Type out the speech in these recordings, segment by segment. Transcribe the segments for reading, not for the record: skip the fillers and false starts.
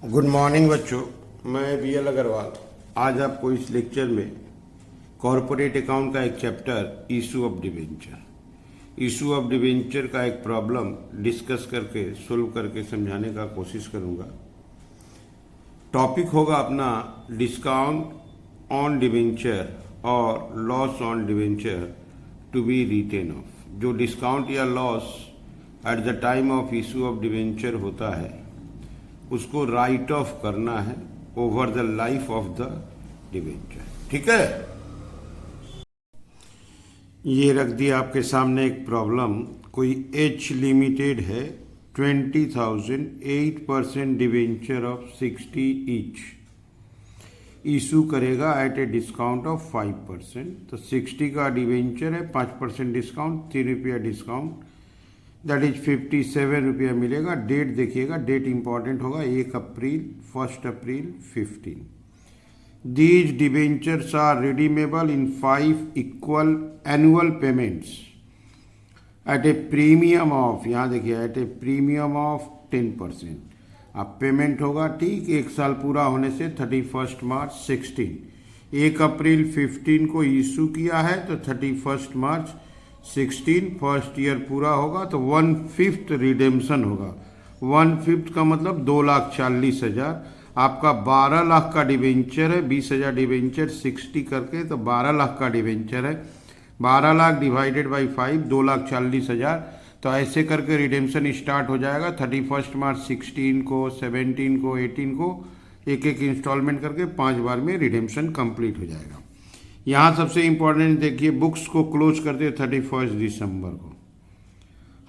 Good morning बच्चों, मैं BL Agarwal आज आपको इस लेक्चर में कॉरपोरेट अकाउंट का एक चैप्टर इशू ऑफ डिवेंचर का एक प्रॉब्लम डिस्कस करके सोल्व करके समझाने का कोशिश करूंगा। टॉपिक होगा अपना डिस्काउंट ऑन डिवेंचर और loss on debenture to be written off. जो डिस्काउंट या loss at the time of issue of debenture होता है उसको राइट ऑफ करना है over the life of the debenture. ठीक है, ये रख दिया आपके सामने एक प्रॉब्लम। कोई H लिमिटेड है 20,000 8% डिवेंचर ऑफ 60 ईच इशू करेगा एट ए डिस्काउंट ऑफ 5%। तो 60 का डिवेंचर है, 5% डिस्काउंट, 3 रुपया डिस्काउंट, दैट इज 57 रुपया मिलेगा। डेट देखिएगा, डेट इंपॉर्टेंट होगा 1 अप्रैल 1 अप्रैल 15। These debentures are redeemable in 5 equal annual payments at a premium of, यहाँ देखिए एट ए प्रीमियम ऑफ 10%। अब पेमेंट होगा ठीक 1 साल पूरा होने से 31 मार्च 16। 1 अप्रैल 15 को इशू किया है तो 31 मार्च 16 फर्स्ट ईयर पूरा होगा तो 1/5 रिडेम्पशन होगा। 1/5 का मतलब 2,40,000। आपका 12 लाख का डिवेंचर है, 20,000 डिवेंचर 60 करके तो 12 लाख का डिवेंचर है। 12 लाख डिवाइडेड बाई 5 2,40,000। तो ऐसे करके रिडेम्पशन स्टार्ट हो जाएगा 31 मार्च 16 को, 17 को, 18 को, एक एक इंस्टॉलमेंट करके 5 बार में रिडेम्पशन कंप्लीट हो जाएगा। यहाँ सबसे इंपॉर्टेंट देखिए, बुक्स को क्लोज करते 31 दिसंबर को।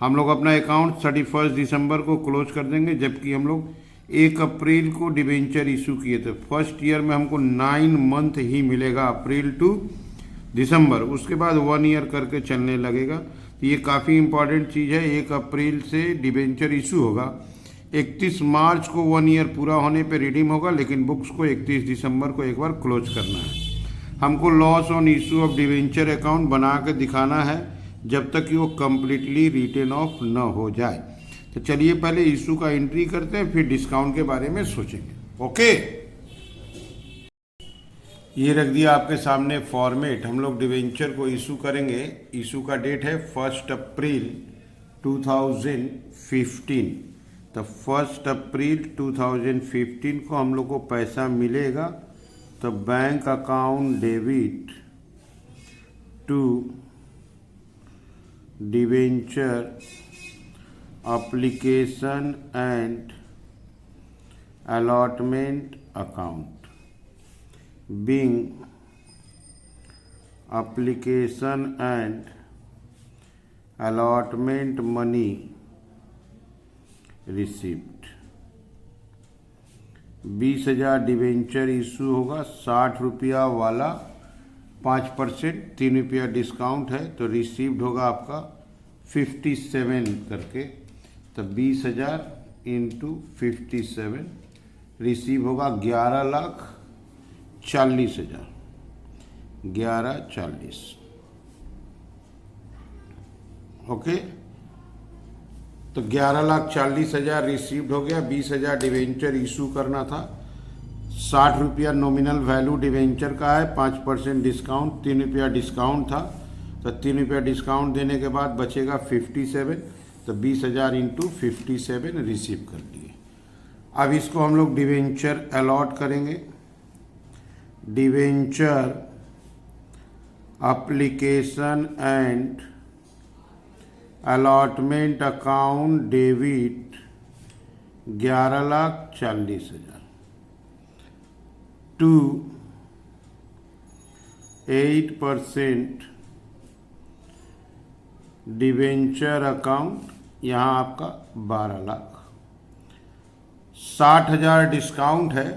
हम लोग अपना अकाउंट 31 दिसंबर को क्लोज कर देंगे, जबकि हम लोग 1 अप्रैल को डिवेंचर इशू किए थे। फर्स्ट ईयर में हमको 9 मंथ ही मिलेगा, अप्रैल टू दिसंबर। उसके बाद 1 ईयर करके चलने लगेगा। तो ये काफ़ी इंपॉर्टेंट चीज़ है। 1 अप्रैल से डिवेंचर इशू होगा, 31 मार्च को 1 ईयर पूरा होने पे रिडीम होगा, लेकिन बुक्स को 31 दिसंबर को एक बार क्लोज करना है। हमको loss on issue of debenture account बना के दिखाना है जब तक कि वो कम्प्लीटली रिटेन ऑफ न हो जाए। तो चलिए पहले इशू का एंट्री करते हैं, फिर डिस्काउंट के बारे में सोचेंगे। ओके, ये रख दिया आपके सामने फॉर्मेट। हम लोग डिवेंचर को इशू करेंगे। इशू का डेट है 1 अप्रैल 2015। तो 1 अप्रैल 2015 को हम लोग को पैसा मिलेगा। तो bank account debit to debenture application and allotment account being application and allotment money received. 20,000 debenture issue होगा, 60 रुपया वाला 5%, 3 रुपया डिस्काउंट है तो रिसीव्ड होगा आपका 57 करके। तो 20,000 इंटू 57 रिसीव होगा 11,40,000, 11,40। ओके, तो 11,40,000 रिसीव्ड हो गया। 20,000 डिवेंचर इशू करना था, 60 रुपया नॉमिनल वैल्यू डिवेंचर का है, 5% डिस्काउंट, 3 रुपया डिस्काउंट था। तो 3 रुपया डिस्काउंट देने के बाद बचेगा 57। तो 20,000 इंटू 57 रिसीव कर लिए। अब इसको हम लोग डिवेंचर अलॉट करेंगे। Debenture application and allotment account debit 11,40,000 to 8% debenture account, यहाँ आपका 12 लाख। 60,000 डिस्काउंट है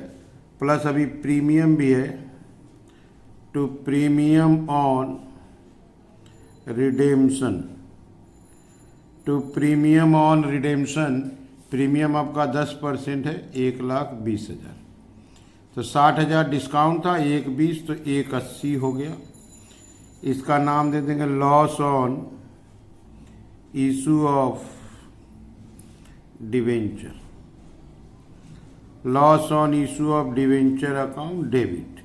प्लस अभी प्रीमियम भी है, to premium on redemption. To premium on redemption, premium आपका 10% है, 1,20,000। तो 60,000 डिस्काउंट था, 1,20 तो 1,80 हो गया। इसका नाम दे देंगे loss on issue of debenture. Loss on issue of debenture account debit.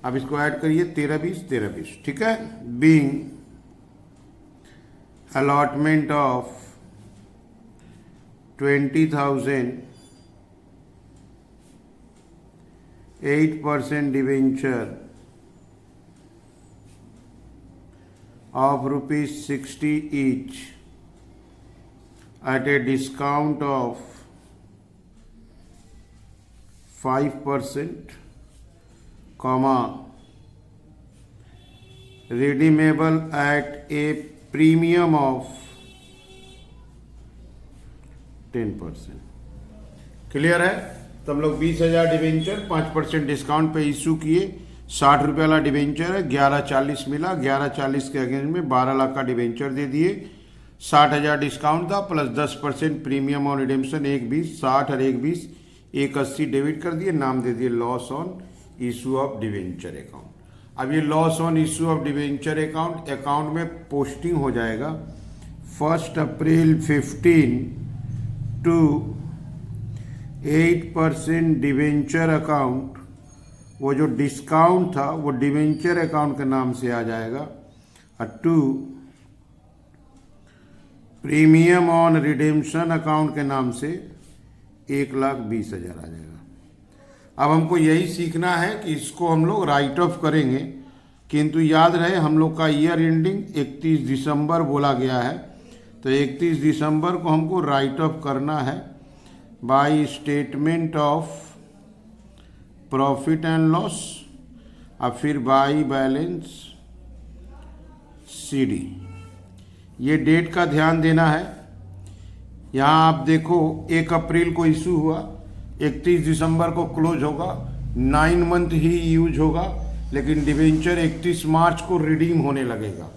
अब इसको ऐड करिए 13-20 ठीक है। Being allotment of 20,000 8% debenture of ₹60 each at a discount of 5%, redeemable at a premium of 10%। Clear है? तो हम लोग 20,000 डिवेंचर 5% डिस्काउंट पे इशू किए। 60 रुपये वाला डिवेंचर है, 1140 मिला। 1140 के अगेंस्ट में 12 लाख का डिवेंचर दे दिए। 60,000 डिस्काउंट था प्लस 10% प्रीमियम ऑन रिडेम्पशन 120, 60 और 120 180 डेबिट कर दिए। नाम दे दिए loss on issue of debenture account. अब ये loss on issue of debenture account में पोस्टिंग हो जाएगा 1 अप्रैल 15 टू 8% डिवेंचर अकाउंट। वो जो डिस्काउंट था वो डिवेंचर अकाउंट के नाम से आ जाएगा। To premium on redemption account के नाम से 1,20,000 आ जाएगा। अब हमको यही सीखना है कि इसको हम लोग राइट ऑफ करेंगे, किंतु याद रहे हम लोग का ईयर एंडिंग 31 दिसंबर बोला गया है, तो 31 दिसंबर को हमको राइट ऑफ करना है by statement of profit and loss और फिर बाई बैलेंस सीडी। ये डेट का ध्यान देना है। यहाँ आप देखो 1 अप्रैल को इशू हुआ, 31 दिसंबर को क्लोज होगा, 9 मंथ ही यूज होगा, लेकिन डिवेंचर 31 मार्च को रिडीम होने लगेगा।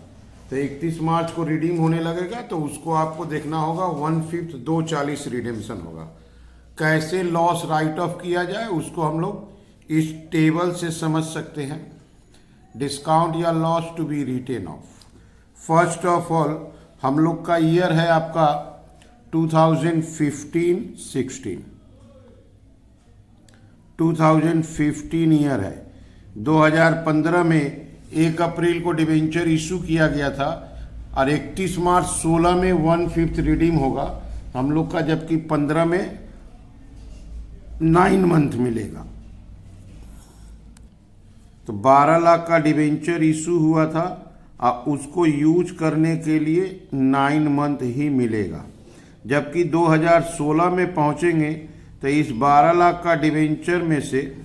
तो 31 मार्च को रिडीम होने लगेगा तो उसको आपको देखना होगा 1/5 240 रिडेम्पशन होगा। कैसे लॉस राइट ऑफ किया जाए उसको हम लोग इस टेबल से समझ सकते हैं। डिस्काउंट या loss to be written off. First of all हम लोग का ईयर है आपका 2015-16 2015 ईयर है। 2015 में 1 अप्रैल को डिवेंचर इशू किया गया था और 31 मार्च 16 में 1/5 रिडीम होगा हम लोग का, जबकि 15 में 9 मंथ मिलेगा। तो 12 लाख का डिवेंचर इशू हुआ था और उसको यूज करने के लिए 9 मंथ ही मिलेगा, जबकि 2016 में पहुंचेंगे तो इस 12 लाख का डिवेंचर में से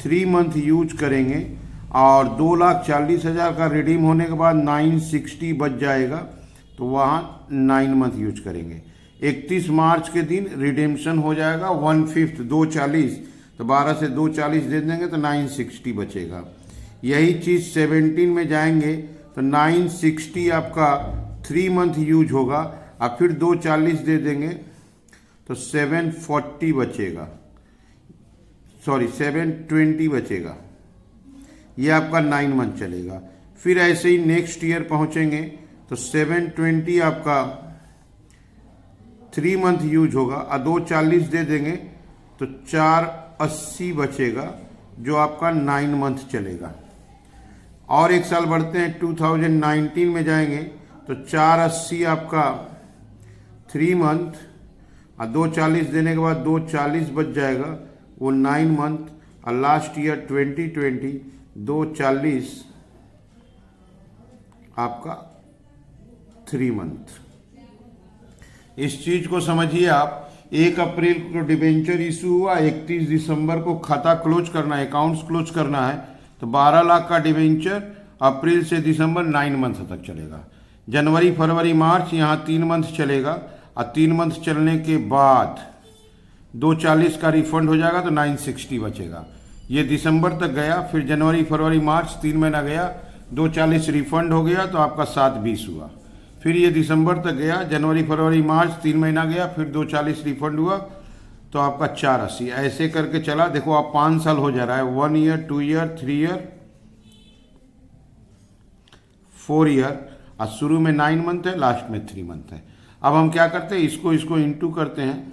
3 मंथ यूज करेंगे और 2,40,000 का रिडीम होने के बाद 960 बच जाएगा, तो वहाँ 9 मंथ यूज करेंगे। 31 मार्च के दिन रिडेम्पशन हो जाएगा 1/5 240, तो 12 से 240 दे देंगे तो 960 बचेगा। यही चीज़ 17 में जाएंगे तो 960 आपका 3 मंथ यूज होगा और फिर 240 दे देंगे तो 740 बचेगा, सॉरी 720 बचेगा। ये आपका 9 मंथ चलेगा। फिर ऐसे ही नेक्स्ट ईयर पहुंचेंगे तो 720 आपका 3 मंथ यूज होगा और 240 दे देंगे तो 480 बचेगा, जो आपका 9 मंथ चलेगा। और एक साल बढ़ते हैं 2019 में जाएंगे तो 480 आपका 3 मंथ और 240 देने के बाद 240 बच जाएगा, वो 9 मंथ। और लास्ट ईयर 2020 240 आपका 3 मंथ। इस चीज को समझिए आप। 1 अप्रैल को डिवेंचर इशू हुआ, 31 दिसंबर को खाता क्लोज करना है, अकाउंट्स क्लोज करना है, तो 12 लाख का डिवेंचर अप्रैल से दिसंबर 9 मंथ तक चलेगा। जनवरी फरवरी मार्च यहाँ 3 मंथ चलेगा और 3 मंथ चलने के बाद 240 का रिफंड हो जाएगा तो 960 बचेगा। ये दिसंबर तक गया, फिर जनवरी फरवरी मार्च 3 महीना गया, 240 रिफंड हो गया तो आपका 720 हुआ। फिर ये दिसंबर तक गया, जनवरी फरवरी मार्च 3 महीना गया, फिर 240 रिफंड हुआ तो आपका 480। ऐसे करके चला। देखो आप 5 साल हो जा रहा है, 1 ईयर 2 ईयर 3 ईयर 4 ईयर, और शुरू में 9 मंथ है, लास्ट में 3 मंथ है। अब हम क्या करते हैं, इसको इंटू करते हैं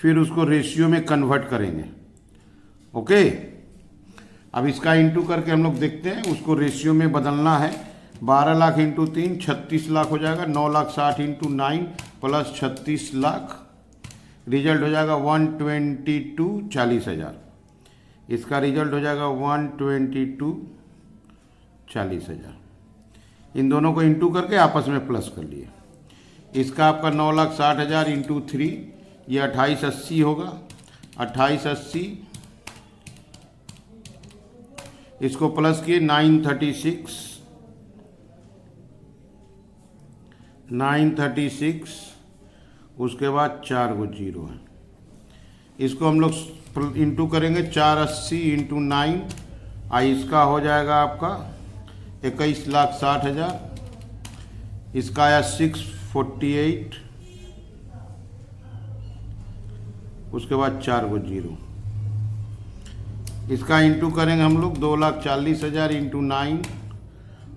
फिर उसको रेशियो में कन्वर्ट करेंगे। ओके, अब इसका इंटू करके हम लोग देखते हैं, उसको रेशियो में बदलना है। 12 लाख इंटू 3 36 लाख हो जाएगा। 9 lakh 60 into 9 plus 36 lakh, result हो जाएगा 122 40,000। इसका रिजल्ट हो जाएगा 122 40,000। इन दोनों को इंटू करके आपस में प्लस कर लिए। इसका आपका 9,60,000 इंटू 3, ये 2880 होगा। 2880, इसको प्लस किए 936, उसके बाद 4 को जीरो है। इसको हम लोग इंटू करेंगे 480 इंटू 9, इसका हो जाएगा आपका 21,60,000। इसका आया 648, उसके बाद 4 को जीरो। इसका इंटू करेंगे हम लोग 2,40,000 इंटू 9,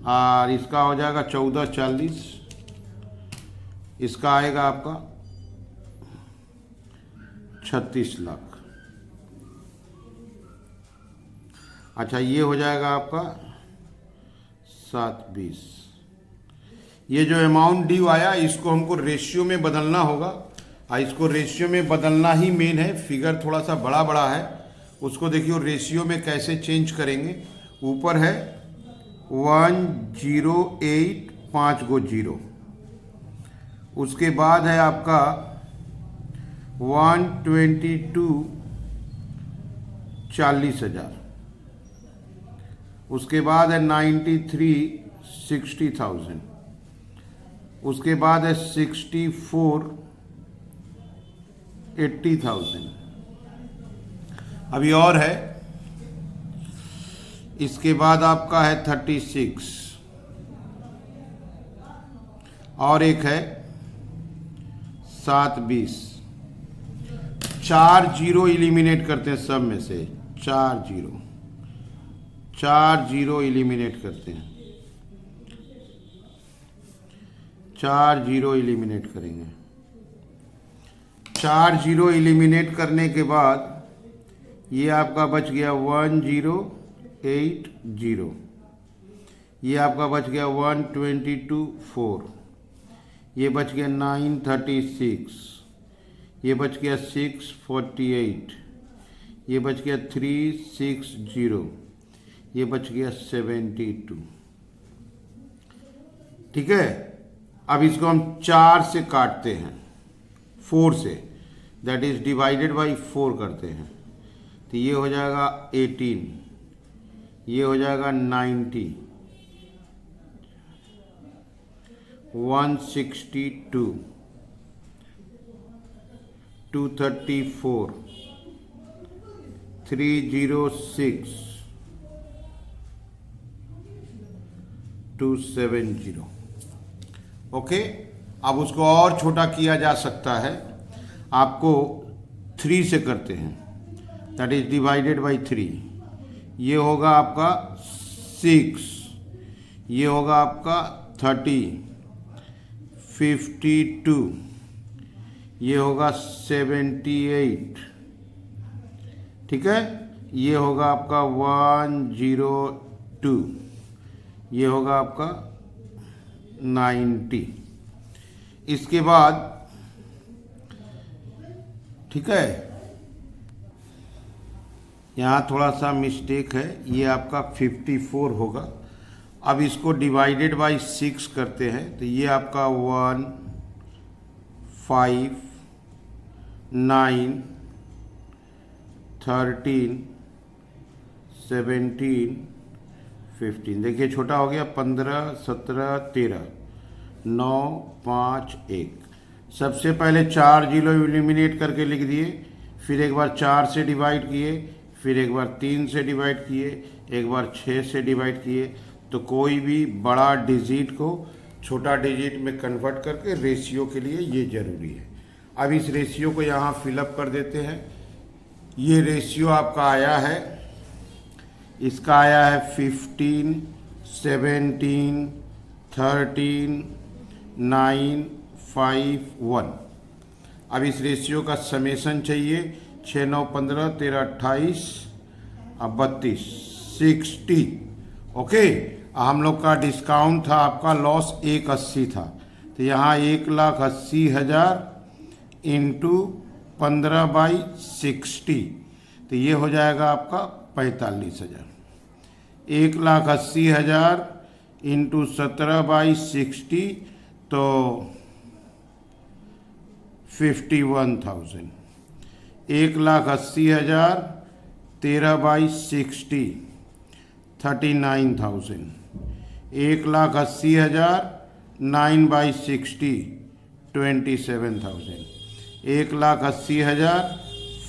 और इसका हो जाएगा 1440। इसका आएगा आपका 36 लाख। अच्छा, ये हो जाएगा आपका 720। ये जो अमाउंट ड्यू आया, इसको हमको रेशियो में बदलना होगा, और इसको रेशियो में बदलना ही मेन है। फिगर थोड़ा सा बड़ा बड़ा है, उसको देखिए रेशियो में कैसे चेंज करेंगे। ऊपर है 108 5 को 0, उसके बाद है आपका 122 40,000, उसके बाद है 93 60,000, उसके बाद है 64 80,000। अभी और है, इसके बाद आपका है 36, और एक है 720। 4 जीरो इलिमिनेट करते हैं सब में से, 4 जीरो इलिमिनेट करते हैं। 4 जीरो इलिमिनेट करेंगे। 4 जीरो इलिमिनेट करने के बाद ये आपका बच गया 1080, ये आपका बच गया 122 4, ये बच गया 936, ये बच गया 648, ये बच गया 360, ये बच गया 72। ठीक है, अब इसको हम 4 से काटते हैं, 4 से, दैट इज डिवाइडेड बाई 4 करते हैं। तो ये हो जाएगा 18, ये हो जाएगा 90, 162, 234, 306, 270। ओके, अब उसको और छोटा किया जा सकता है। आपको 3 से करते हैं, दैट इज डिवाइडेड बाई 3। ये होगा आपका 6, ये होगा आपका 30, 52, ये होगा 78। ठीक है, ये होगा आपका 102, ये होगा आपका 90। इसके बाद ठीक है, यहाँ थोड़ा सा मिस्टेक है, ये आपका 54 होगा। अब इसको डिवाइडेड बाई 6 करते हैं, तो ये आपका 1 5 9 13 17 15। देखिए छोटा हो गया, 15 17 13 9 5 1। सबसे पहले 4 जीरो एलिमिनेट करके लिख दिए, फिर एक बार 4 से डिवाइड किए, फिर एक बार 3 से डिवाइड किए, एक बार 6 से डिवाइड किए। तो कोई भी बड़ा डिजिट को छोटा डिजिट में कन्वर्ट करके रेशियो के लिए ये ज़रूरी है। अब इस रेशियो को यहाँ फिलअप कर देते हैं। ये रेशियो आपका आया है, इसका आया है 15 17 13 9 5 1। अब इस रेशियो का समेशन चाहिए, 6 9 15 13 28 अब 32 60। ओके, हम लोग का डिस्काउंट था, आपका लॉस 180 था, तो यहाँ 1,80,000 इंटू 15/60, तो ये हो जाएगा आपका 45,000। 1,80,000 इंटू 17/60 तो 51,000। 1,80,000 13/60 39,000। 1,80,000 9/60 27,000। 1,80,000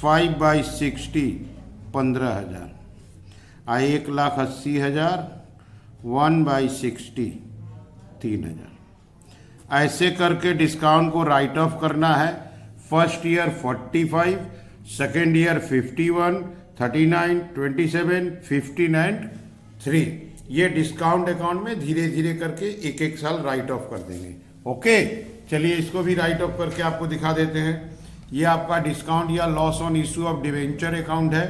5/60 15,000। 1,80,000 1/60 3,000। ऐसे करके डिस्काउंट को राइट ऑफ करना है। First year 45, second year 51, 39, 27, 15 and 3। ये डिस्काउंट अकाउंट में धीरे धीरे करके एक एक साल राइट ऑफ कर देंगे। ओके, चलिए इसको भी राइट ऑफ करके आपको दिखा देते हैं। ये आपका डिस्काउंट या loss on issue of debenture account है।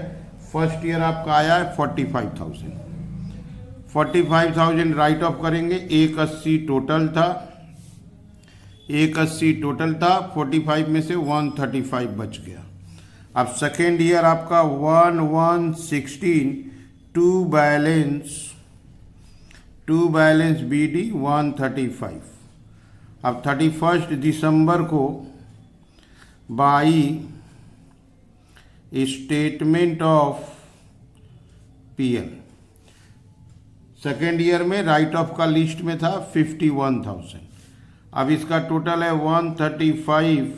फर्स्ट ईयर आपका आया है 45,000। 45,000 राइट ऑफ करेंगे। 180 टोटल था, 180 टोटल था, 45 में से 135 बच गया। अब सेकेंड ईयर आपका 1/1/16 टू बैलेंस BD 135। अब 31 दिसंबर को by statement of PL, second year में राइट ऑफ का लिस्ट में था 51,000। अब इसका टोटल है 135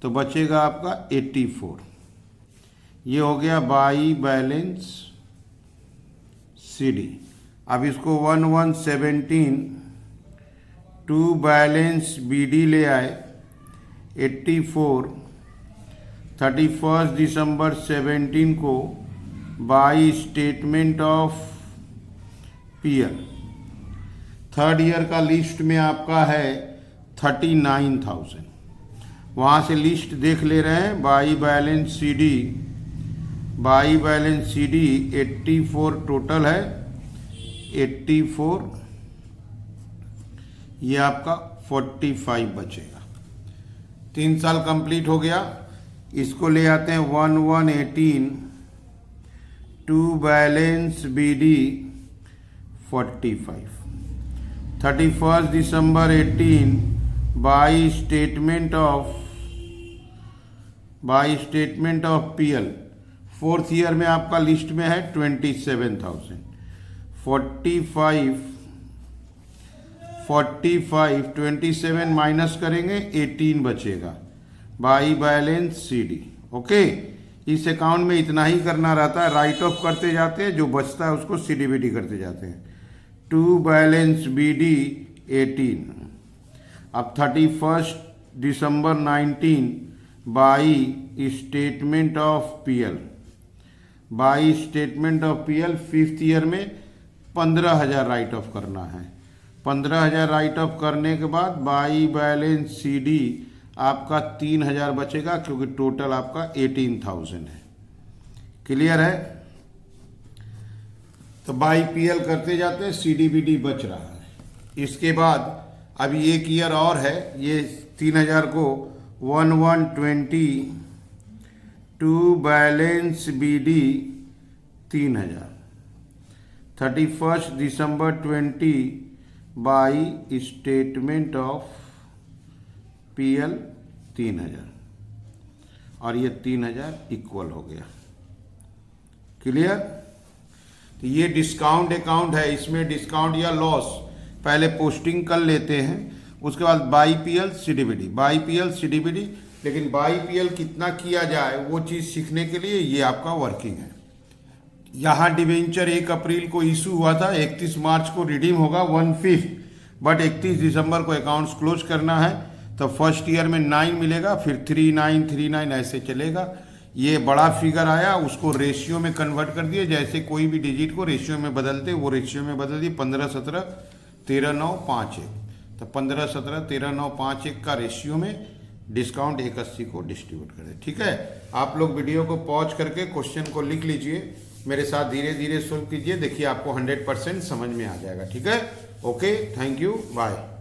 तो बचेगा आपका 84। ये हो गया बाई बैलेंस CD। अब इसको 1/1/17 टू बैलेंस BD ले आए 84। 31 दिसंबर 17 को by statement of PL, third year का लिस्ट में आपका है 39,000। वहाँ से लिस्ट देख ले रहे हैं। बाई बैलेंस CD 84 टोटल है, 84, ये आपका 45 बचेगा। 3 साल कंप्लीट हो गया। इसको ले आते हैं 1/1/18 टू बैलेंस BD 45। 31 दिसंबर 18 by statement of PL, fourth year में आपका लिस्ट में है 27,000। 45 27 माइनस करेंगे 18 बचेगा बाई बैलेंस CD। ओके, इस अकाउंट में इतना ही करना रहता है, राइट ऑफ करते जाते हैं, जो बचता है उसको CDBD करते जाते हैं। To balance BD 18। अब 31 दिसंबर 19 by statement of PL, fifth year में 15,000 राइट ऑफ करना है। 15,000 राइट ऑफ करने के बाद बाई बैलेंस CD आपका 3,000 बचेगा, क्योंकि टोटल आपका 18,000 है। क्लियर है? तो बाई PL करते जाते हैं, CDBD बच रहा है। इसके बाद अभी एक ईयर और है, ये 3,000 को 1/1/20 टू बैलेंस BD 3,000। 31 दिसंबर 20 बाई स्टेटमेंट ऑफ PL 3,000 और ये 3,000 इक्वल हो गया। क्लियर? तो ये डिस्काउंट अकाउंट है, इसमें डिस्काउंट या लॉस पहले पोस्टिंग कर लेते हैं, उसके बाद बाई PL CDBD। लेकिन बाई PL कितना किया जाए वो चीज़ सीखने के लिए ये आपका वर्किंग है। यहाँ डिवेंचर 1 अप्रैल को इशू हुआ था, 31 मार्च को रिडीम होगा 1/5, बट 31 दिसंबर को अकाउंट्स क्लोज करना है। तो फर्स्ट ईयर में 9 मिलेगा, फिर 39 ऐसे चलेगा। ये बड़ा फिगर आया, उसको रेशियो में कन्वर्ट कर दिए, जैसे कोई भी डिजिट को रेशियो में बदलते वो रेशियो में बदल दिए। 15 17 13 9 5 1, तो तो 15, 17, 13, 9, 5, 1 का रेशियो में डिस्काउंट 180 को डिस्ट्रीब्यूट करें। ठीक है, आप लोग वीडियो को पॉज करके क्वेश्चन को लिख लीजिए, मेरे साथ धीरे धीरे सोल्व कीजिए, देखिए आपको 100% समझ में आ जाएगा। ठीक है, ओके, थैंक यू, बाय।